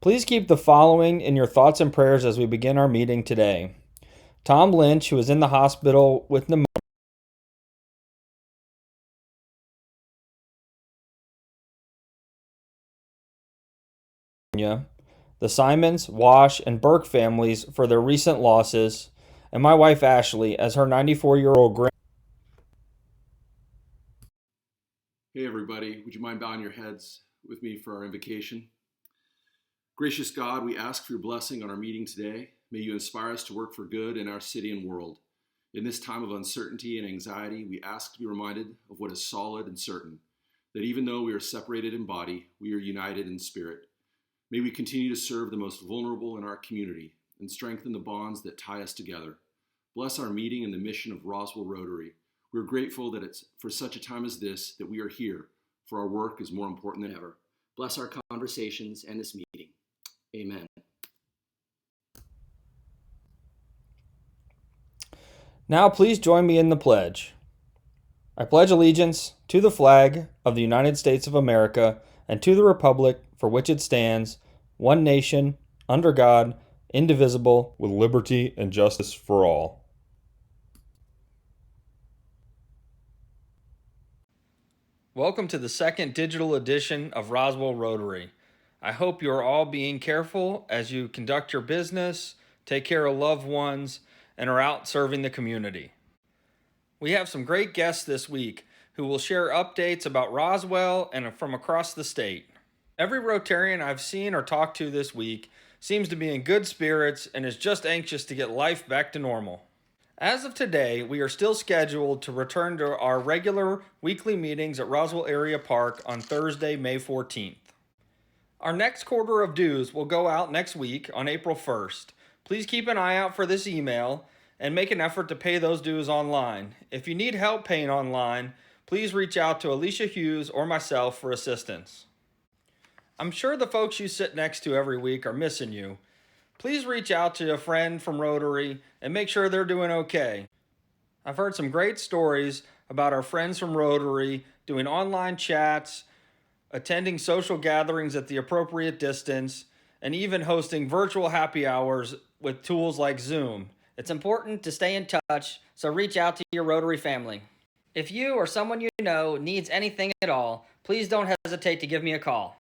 Please keep the following in your thoughts and prayers as we begin our meeting today. Tom Lynch, who is in the hospital with pneumonia, the Simons, Wash, and Burke families for their recent losses, and my wife Ashley as her 94-year-old grand. Hey everybody, would you mind bowing your heads with me for our invocation? Gracious God, we ask for your blessing on our meeting today. May you inspire us to work for good in our city and world. In this time of uncertainty and anxiety, we ask to be reminded of what is solid and certain, that even though we are separated in body, we are united in spirit. May we continue to serve the most vulnerable in our community and strengthen the bonds that tie us together. Bless our meeting and the mission of Roswell Rotary. We're grateful that it's for such a time as this that we are here, for our work is more important than ever. Bless our conversations and this meeting. Amen. Now please join me in the pledge. I pledge allegiance to the flag of the United States of America and to the republic for which it stands, one nation, under God, indivisible, with liberty and justice for all. Welcome to the second digital edition of Roswell Rotary. I hope you are all being careful as you conduct your business, take care of loved ones, and are out serving the community. We have some great guests this week who will share updates about Roswell and from across the state. Every Rotarian I've seen or talked to this week seems to be in good spirits and is just anxious to get life back to normal. As of today, we are still scheduled to return to our regular weekly meetings at Roswell Area Park on Thursday, May 14th. Our next quarter of dues will go out next week on April 1st. Please keep an eye out for this email and make an effort to pay those dues online. If you need help paying online, please reach out to Alicia Hughes or myself for assistance. I'm sure the folks you sit next to every week are missing you. Please reach out to a friend from Rotary and make sure they're doing okay. I've heard some great stories about our friends from Rotary doing online chats, attending social gatherings at the appropriate distance, and even hosting virtual happy hours with tools like Zoom. It's important to stay in touch, so reach out to your Rotary family. If you or someone you know needs anything at all, please don't hesitate to give me a call.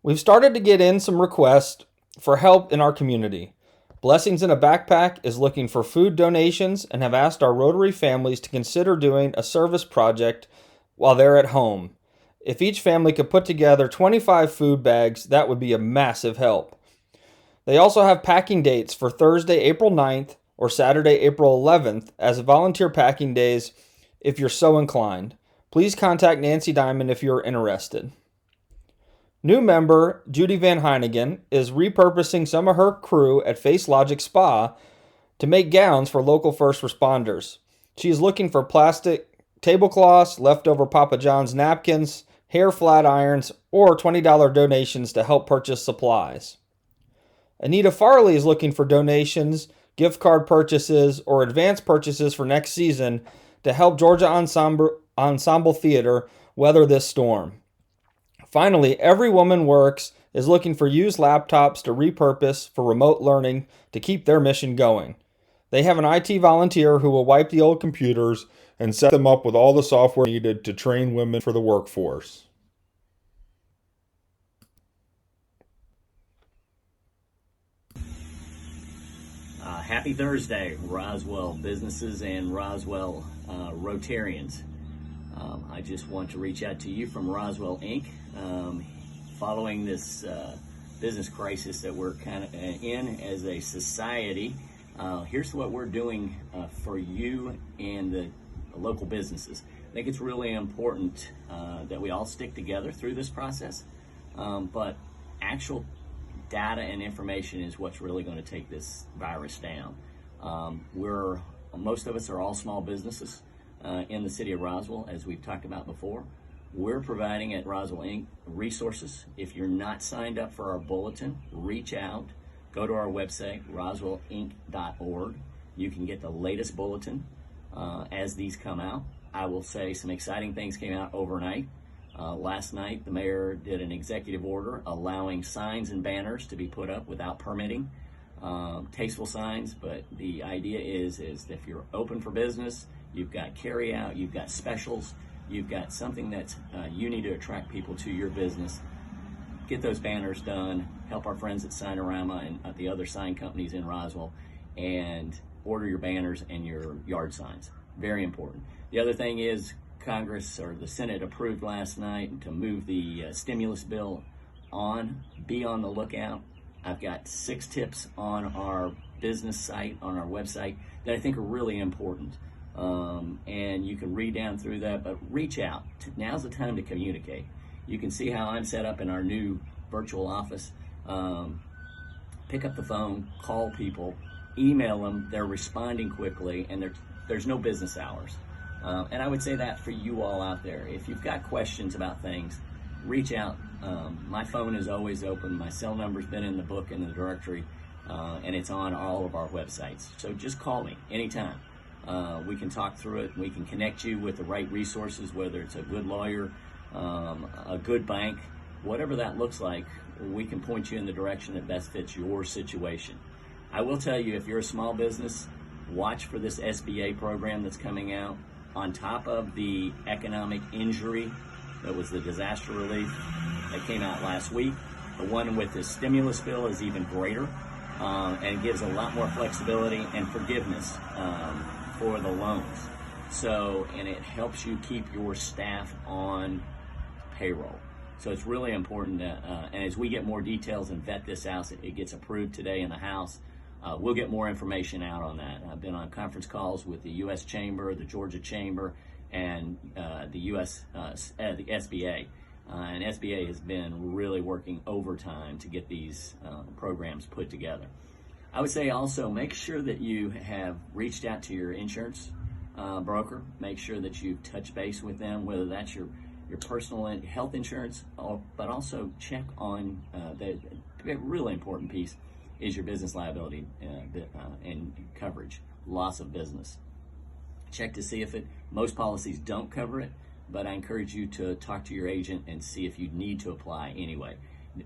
We've started to get in some requests for help in our community. Blessings in a Backpack is looking for food donations and have asked our Rotary families to consider doing a service project while they're at home. If each family could put together 25 food bags, that would be a massive help. They also have packing dates for Thursday, April 9th or Saturday, April 11th as volunteer packing days if you're so inclined. Please contact Nancy Diamond if you're interested. New member Judy Van Heinigen is repurposing some of her crew at Face Logic Spa to make gowns for local first responders. She is looking for plastic tablecloths, leftover Papa John's napkins, hair flat irons, or $20 donations to help purchase supplies. Anita Farley is looking for donations, gift card purchases, or advance purchases for next season to help Georgia Ensemble Theater weather this storm. Finally, Every Woman Works is looking for used laptops to repurpose for remote learning to keep their mission going. They have an IT volunteer who will wipe the old computers and set them up with all the software needed to train women for the workforce. Happy Thursday, Roswell businesses and Roswell Rotarians. I just want to reach out to you from Roswell Inc. Following this business crisis that we're kind of in as a society, here's what we're doing for you and the local businesses. I think it's really important that we all stick together through this process, but actual data and information is what's really going to take this virus down. Most of us are all small businesses in the city of Roswell, as we've talked about before. We're providing at Roswell Inc. resources. If you're not signed up for our bulletin, reach out. Go to our website, roswellinc.org. You can get the latest bulletin as these come out. I will say some exciting things came out overnight. Last night, the mayor did an executive order allowing signs and banners to be put up without permitting. Tasteful signs, but the idea is if you're open for business, you've got carry out, you've got specials, you've got something that you need to attract people to your business. Get those banners done, help our friends at Signorama and at the other sign companies in Roswell, and order your banners and your yard signs. Very important. The other thing is Congress or the Senate approved last night to move the stimulus bill on. Be on the lookout. I've got 6 tips on our business site, on our website, that I think are really important. And you can read down through that, but reach out. Now's the time to communicate. You can see how I'm set up in our new virtual office. Pick up the phone, call people, email them. They're responding quickly, and there's no business hours. And I would say that for you all out there. If you've got questions about things, reach out. My phone is always open. My cell number's been in the book, in the directory, and it's on all of our websites. So just call me anytime. We can talk through it. We can connect you with the right resources, whether it's a good lawyer, a good bank, whatever that looks like. We can point you in the direction that best fits your situation. I will tell you, if you're a small business, watch for this SBA program that's coming out. On top of the economic injury, that was the disaster relief that came out last week, the one with the stimulus bill is even greater, and gives a lot more flexibility and forgiveness for the loans. So, and it helps you keep your staff on payroll. So it's really important that, and as we get more details and vet this out, it gets approved today in the House. We'll get more information out on that. I've been on conference calls with the U.S. Chamber, the Georgia Chamber, and the SBA. And SBA has been really working overtime to get these programs put together. I would say also make sure that you have reached out to your insurance broker. Make sure that you've touched base with them, whether that's your personal health insurance, but also check on the really important piece is your business liability and coverage, loss of business. Check to see if most policies don't cover it, but I encourage you to talk to your agent and see if you need to apply anyway.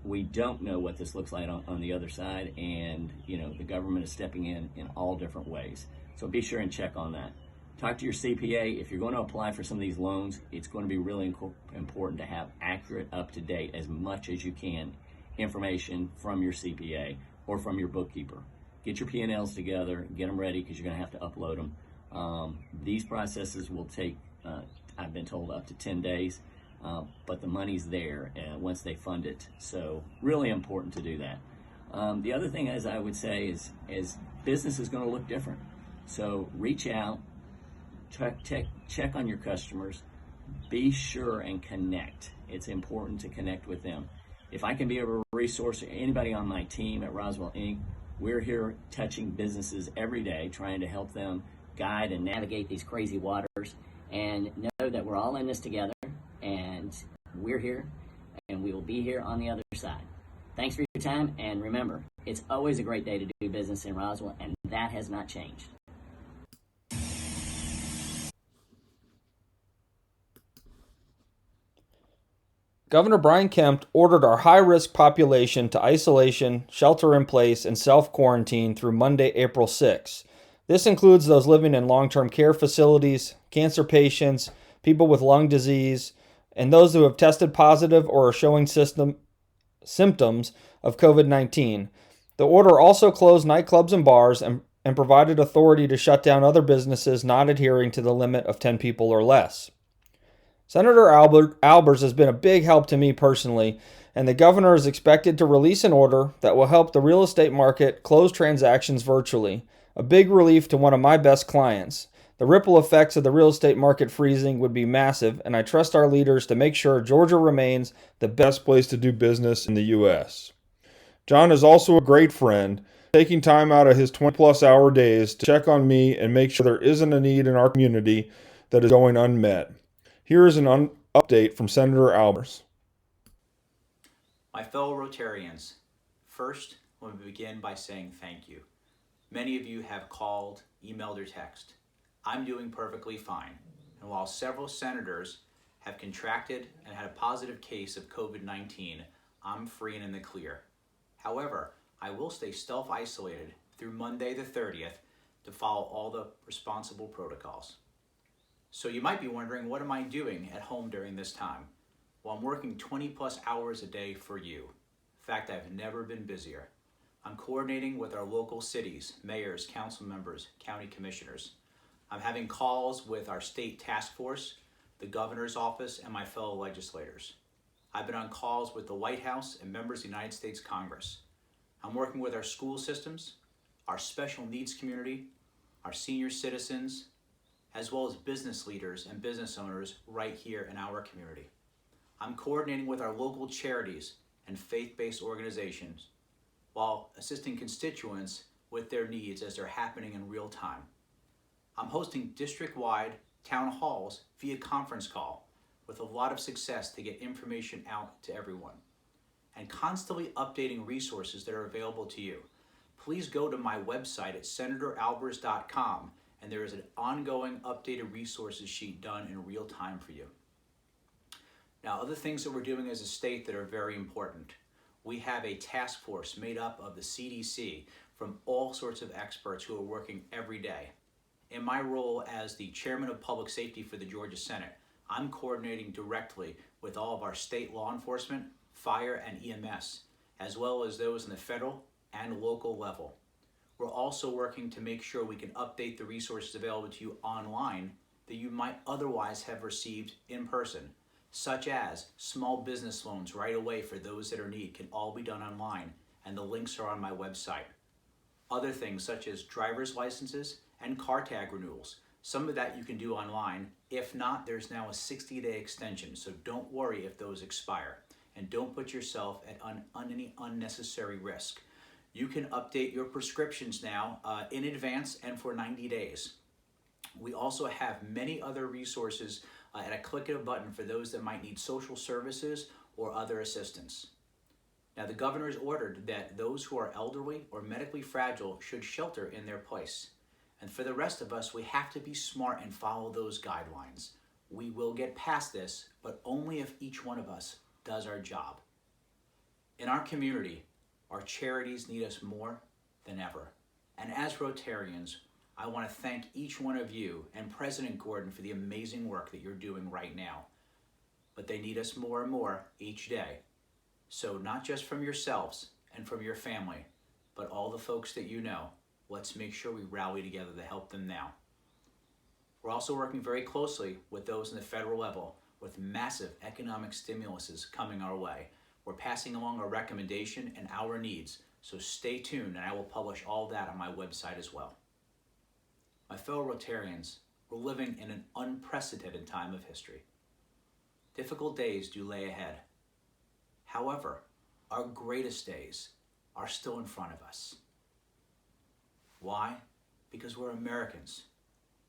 We don't know what this looks like on the other side, and the government is stepping in all different ways. So be sure and check on that. Talk to your CPA. If you're going to apply for some of these loans, it's going to be really important to have accurate, up-to-date, as much as you can, information from your CPA or from your bookkeeper. Get your P&Ls together, get them ready, because you're going to have to upload them. These processes will take, I've been told, up to 10 days, but the money's there once they fund it. So really important to do that. The other thing, as I would say, is business is going to look different. So reach out, check on your customers, be sure and connect. It's important to connect with them. If I can be a resource to anybody on my team at Roswell Inc., we're here touching businesses every day, trying to help them guide and navigate these crazy waters, and know that we're all in this together, and we're here, and we will be here on the other side. Thanks for your time, and remember, it's always a great day to do business in Roswell, and that has not changed. Governor Brian Kemp ordered our high-risk population to isolation, shelter-in-place, and self-quarantine through Monday, April 6. This includes those living in long-term care facilities, cancer patients, people with lung disease, and those who have tested positive or are showing symptoms of COVID-19. The order also closed nightclubs and bars and provided authority to shut down other businesses not adhering to the limit of 10 people or less. Senator Albers has been a big help to me personally, and the governor is expected to release an order that will help the real estate market close transactions virtually, a big relief to one of my best clients. The ripple effects of the real estate market freezing would be massive, and I trust our leaders to make sure Georgia remains the best place to do business in the U.S. John is also a great friend, taking time out of his 20-plus hour days to check on me and make sure there isn't a need in our community that is going unmet. Here is an update from Senator Albers. My fellow Rotarians, first, let me begin by saying thank you. Many of you have called, emailed, or texted. I'm doing perfectly fine, and while several senators have contracted and had a positive case of COVID-19, I'm free and in the clear. However, I will stay self-isolated through Monday the 30th to follow all the responsible protocols. So you might be wondering, what am I doing at home during this time? Well, I'm working 20 plus hours a day for you. In fact, I've never been busier. I'm coordinating with our local cities, mayors, council members, county commissioners. I'm having calls with our state task force, the governor's office, and my fellow legislators. I've been on calls with the White House and members of the United States Congress. I'm working with our school systems, our special needs community, our senior citizens, as well as business leaders and business owners right here in our community. I'm coordinating with our local charities and faith-based organizations while assisting constituents with their needs as they're happening in real time. I'm hosting district-wide town halls via conference call with a lot of success to get information out to everyone, and constantly updating resources that are available to you. Please go to my website at senatoralbers.com, and there is an ongoing updated resources sheet done in real time for you. Now, other things that we're doing as a state that are very important. We have a task force made up of the CDC from all sorts of experts who are working every day. In my role as the chairman of public safety for the Georgia Senate, I'm coordinating directly with all of our state law enforcement, fire, and EMS, as well as those in the federal and local level. We're also working to make sure we can update the resources available to you online that you might otherwise have received in person, such as small business loans right away for those that are in need can all be done online, and the links are on my website. Other things such as driver's licenses and car tag renewals, some of that you can do online. If not, there's now a 60-day extension, so don't worry if those expire, and don't put yourself at any unnecessary risk. You can update your prescriptions now in advance and for 90 days. We also have many other resources at a click of a button for those that might need social services or other assistance. Now, the governor has ordered that those who are elderly or medically fragile should shelter in their place. And for the rest of us, we have to be smart and follow those guidelines. We will get past this, but only if each one of us does our job. In our community, our charities need us more than ever. And as Rotarians, I want to thank each one of you and President Gordon for the amazing work that you're doing right now. But they need us more and more each day. So not just from yourselves and from your family, but all the folks that you know, let's make sure we rally together to help them now. We're also working very closely with those in the federal level with massive economic stimuluses coming our way. We're passing along our recommendation and our needs, so stay tuned and I will publish all that on my website as well. My fellow Rotarians, we're living in an unprecedented time of history. Difficult days do lay ahead. However, our greatest days are still in front of us. Why? Because we're Americans,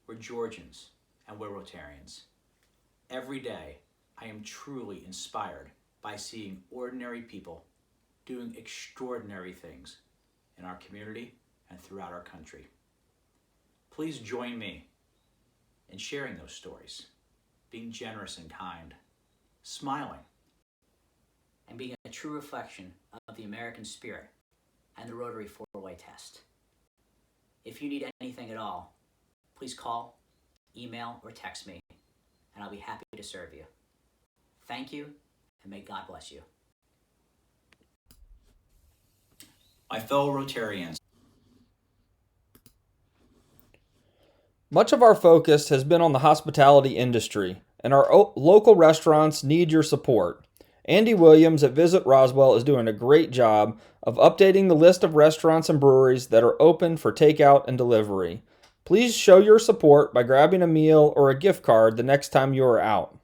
we're Georgians, and we're Rotarians. Every day, I am truly inspired by seeing ordinary people doing extraordinary things in our community and throughout our country. Please join me in sharing those stories, being generous and kind, smiling, and being a true reflection of the American spirit and the Rotary four-way test. If you need anything at all, please call, email, or text me, and I'll be happy to serve you. Thank you, and may God bless you. My fellow Rotarians, Much of our focus has been on the hospitality industry, and our local restaurants need your support. Andy Williams at Visit Roswell is doing a great job of updating the list of restaurants and breweries that are open for takeout and delivery. Please show your support by grabbing a meal or a gift card the next time you are out.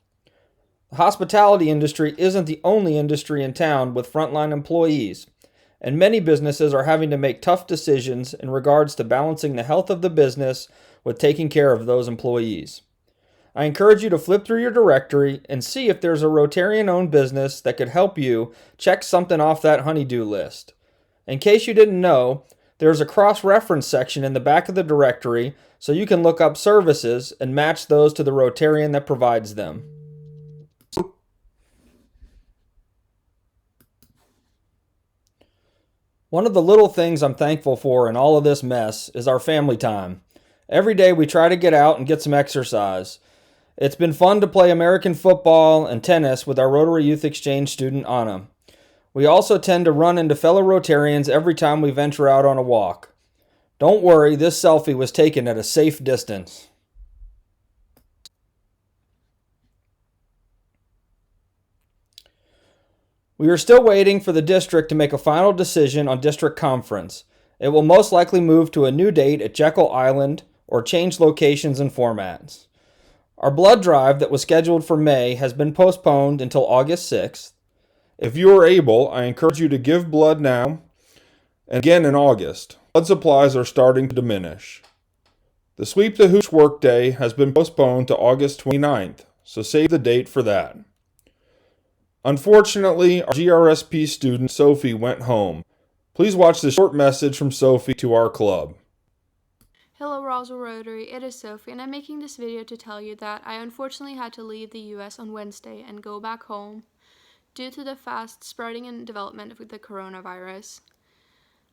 The hospitality industry isn't the only industry in town with frontline employees, and many businesses are having to make tough decisions in regards to balancing the health of the business with taking care of those employees. I encourage you to flip through your directory and see if there's a Rotarian-owned business that could help you check something off that honey-do list. In case you didn't know, there's a cross-reference section in the back of the directory so you can look up services and match those to the Rotarian that provides them. One of the little things I'm thankful for in all of this mess is our family time. Every day we try to get out and get some exercise. It's been fun to play American football and tennis with our Rotary Youth Exchange student Anna. We also tend to run into fellow Rotarians every time we venture out on a walk. Don't worry, this selfie was taken at a safe distance. We are still waiting for the district to make a final decision on district conference. It will most likely move to a new date at Jekyll Island or change locations and formats. Our blood drive that was scheduled for May has been postponed until August 6th. If you are able, I encourage you to give blood now and again in August. Blood supplies are starting to diminish. The Sweep the Hooch workday has been postponed to August 29th, so save the date for that. Unfortunately, our GRSP student Sophie went home. Please watch this short message from Sophie to our club. Hello Roswell Rotary, it is Sophie, and I'm making this video to tell you that I unfortunately had to leave the US on Wednesday and go back home due to the fast spreading and development of the coronavirus.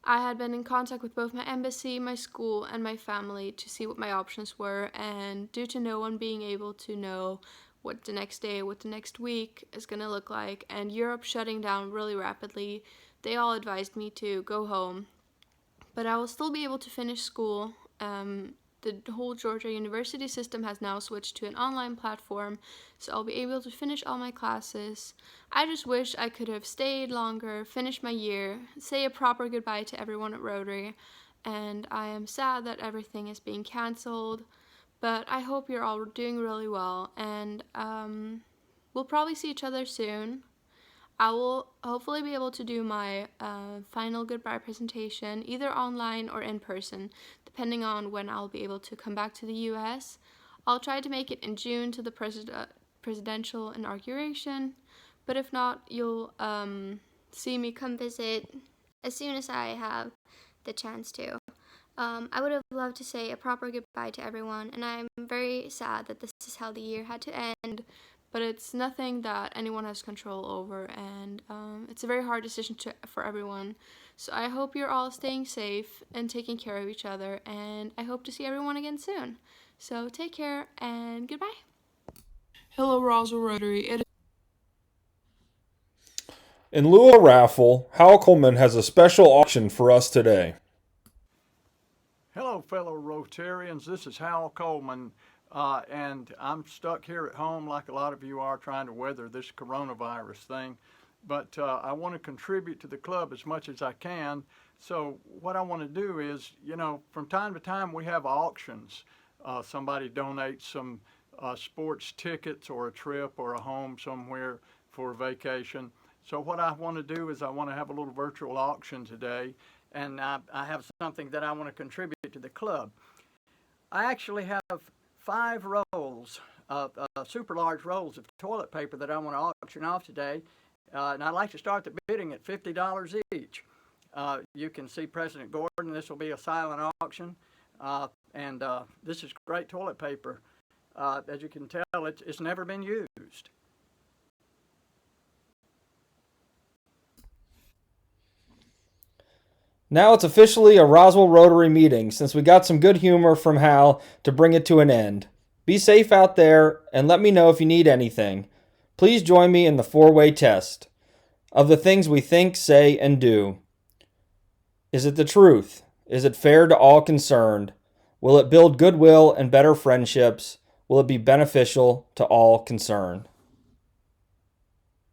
I had been in contact with both my embassy, my school, and my family to see what my options were, and due to no one being able to know what the next day, what the next week is going to look like, and Europe shutting down really rapidly, they all advised me to go home. But I will still be able to finish school. The whole Georgia University system has now switched to an online platform, so I'll be able to finish all my classes. I just wish I could have stayed longer, finished my year, say a proper goodbye to everyone at Rotary, and I am sad that everything is being canceled, but I hope you're all doing really well, and we'll probably see each other soon. I will hopefully be able to do my final goodbye presentation either online or in person, depending on when I'll be able to come back to the US. I'll try to make it in June to the presidential inauguration, but if not, you'll see me come visit as soon as I have the chance to. I would have loved to say a proper goodbye to everyone, and I'm very sad that this is how the year had to end. But it's nothing that anyone has control over, and it's a very hard decision for everyone. So I hope you're all staying safe and taking care of each other, and I hope to see everyone again soon. So take care, and goodbye. Hello, Roswell Rotary. In lieu of a raffle, Hal Coleman has a special auction for us today. Hello, fellow Rotarians. This is Hal Coleman. And I'm stuck here at home like a lot of you are, trying to weather this coronavirus thing. But I want to contribute to the club as much as I can. So what I want to do is, from time to time we have auctions. Somebody donates some sports tickets or a trip or a home somewhere for a vacation. So what I want to do is I want to have a little virtual auction today. And I have something that I want to contribute to the club. I actually have 5 rolls of super large rolls of toilet paper that I want to auction off today, and I'd like to start the bidding at $50 each. You can see President Gordon. This will be a silent auction, and this is great toilet paper. As you can tell, it's never been used. Now it's officially a Roswell Rotary meeting since we got some good humor from Hal to bring it to an end. Be safe out there and let me know if you need anything. Please join me in the 4-way test of the things we think, say, and do. Is it the truth? Is it fair to all concerned? Will it build goodwill and better friendships? Will it be beneficial to all concerned?